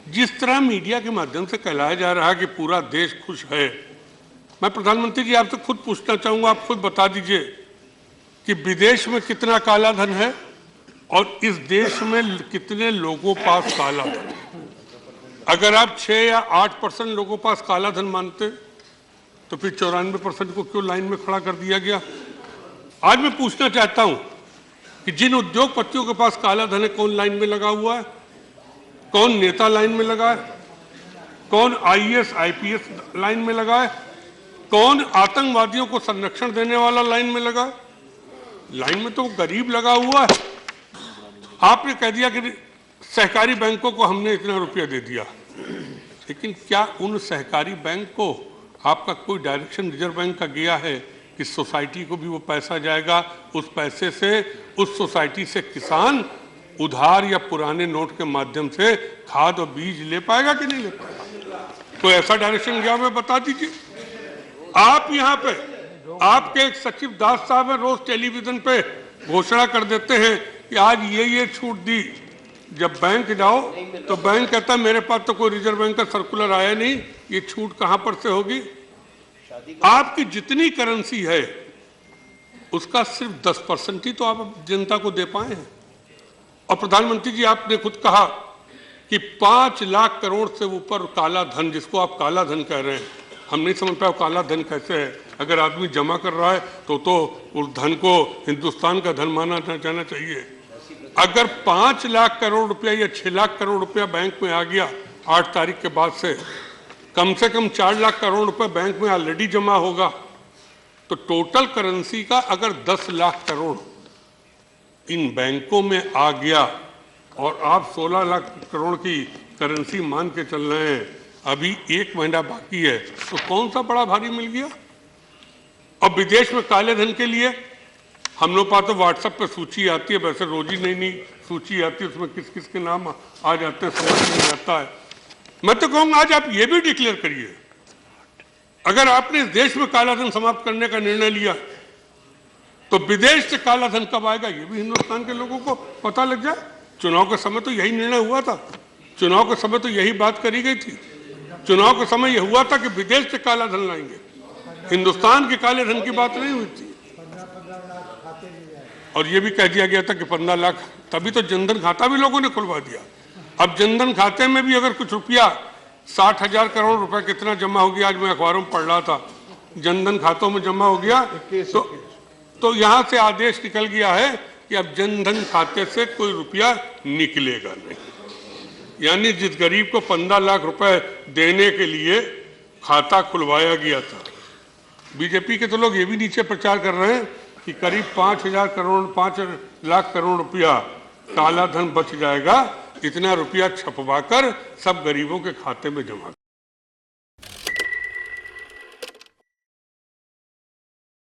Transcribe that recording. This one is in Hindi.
जिस तरह मीडिया के माध्यम से कहलाया जा रहा है कि पूरा देश खुश है, मैं प्रधानमंत्री जी आपसे खुद पूछना चाहूंगा, आप खुद बता दीजिए कि विदेश में कितना काला धन है और इस देश में कितने लोगों पास काला धन है। अगर आप 6 या 8% लोगों पास काला धन मानते तो फिर 94% को क्यों लाइन में खड़ा कर दिया गया। आज मैं पूछना चाहता हूं कि जिन उद्योगपतियों के पास काला धन है, कौन लाइन में लगा हुआ है, कौन नेता लाइन में लगा है, कौन आईएएस आईपीएस लाइन में लगा है, कौन आतंकवादियों को संरक्षण देने वाला लाइन में लगा है। लाइन में तो गरीब लगा हुआ है। आपने कह दिया कि सहकारी बैंकों को हमने इतना रुपया दे दिया, लेकिन क्या उन सहकारी बैंक को आपका कोई डायरेक्शन रिजर्व बैंक का गया है कि सोसाइटी को भी वो पैसा जाएगा, उस पैसे से उस सोसाइटी से किसान उधार या पुराने नोट के माध्यम से खाद और बीज ले पाएगा कि नहीं ले पाएगा। तो ऐसा डायरेक्शन गया मैं बता दीजिए। आप यहाँ पे आपके एक सचिव दास साहब है, रोज टेलीविजन पे घोषणा कर देते हैं कि आज ये छूट दी। जब बैंक जाओ तो बैंक कहता है मेरे पास तो कोई रिजर्व बैंक का सर्कुलर आया नहीं, ये छूट कहां पर से होगी। आपकी जितनी करेंसी है उसका सिर्फ 10% ही तो आप जनता को दे पाए हैं। और प्रधानमंत्री जी आपने खुद कहा कि 5 लाख करोड़ से ऊपर काला धन, जिसको आप काला धन कह रहे हैं, हम नहीं समझ पाए काला धन कैसे है। अगर आदमी जमा कर रहा है तो उस धन को हिंदुस्तान का धन माना जाना चाहिए। अगर 5 लाख करोड़ रुपया या 6 लाख करोड़ रुपया बैंक में आ गया 8 तारीख के बाद से कम 4 लाख करोड़ रुपए बैंक में ऑलरेडी जमा होगा, तो टोटल करेंसी का अगर 10 लाख करोड़ इन बैंकों में आ गया और आप 16 लाख करोड़ की करेंसी मान के चल रहे हैं, अभी 1 महीना बाकी है, तो कौन सा बड़ा भारी मिल गया। और विदेश में काले धन के लिए हम लोग पास तो व्हाट्सएप पे सूची आती है, वैसे रोज ही नई सूची आती है, उसमें किस किस के नाम आ जाते हैं समझ नहीं आता है। मैं तो कहूँगा आज आप ये भी डिक्लेयर करिए, अगर आपने इस देश में काला धन समाप्त करने का निर्णय लिया तो विदेश से काला धन कब आएगा ये भी हिंदुस्तान के लोगों को पता लग जाए। चुनाव के समय तो यही निर्णय हुआ था, चुनाव के समय तो यही बात करी गई थी। चुनाव के समय यह हुआ था कि विदेश से काला धन लाएंगे, हिंदुस्तान के काले धन की बात नहीं हुई थी। और ये भी कह दिया गया था कि 15 लाख, तभी तो जनधन खाता भी लोगों ने खुलवा दिया। अब जनधन खाते में भी अगर कुछ रुपया 60,000 करोड़ रुपए कितना जमा हो गया, आज मैं अखबारों में पढ़ रहा था, जनधन खातों में जमा हो गया, तो यहां से आदेश निकल गया है कि अब जनधन खाते से कोई रुपया निकलेगा नहीं। यानी जिस गरीब को 15 लाख रुपए देने के लिए खाता खुलवाया गया था, बीजेपी के तो लोग ये भी नीचे प्रचार कर रहे हैं कि करीब 5 लाख करोड़ रुपया काला धन बच जाएगा, इतना रुपया छपवाकर सब गरीबों के खाते में जमा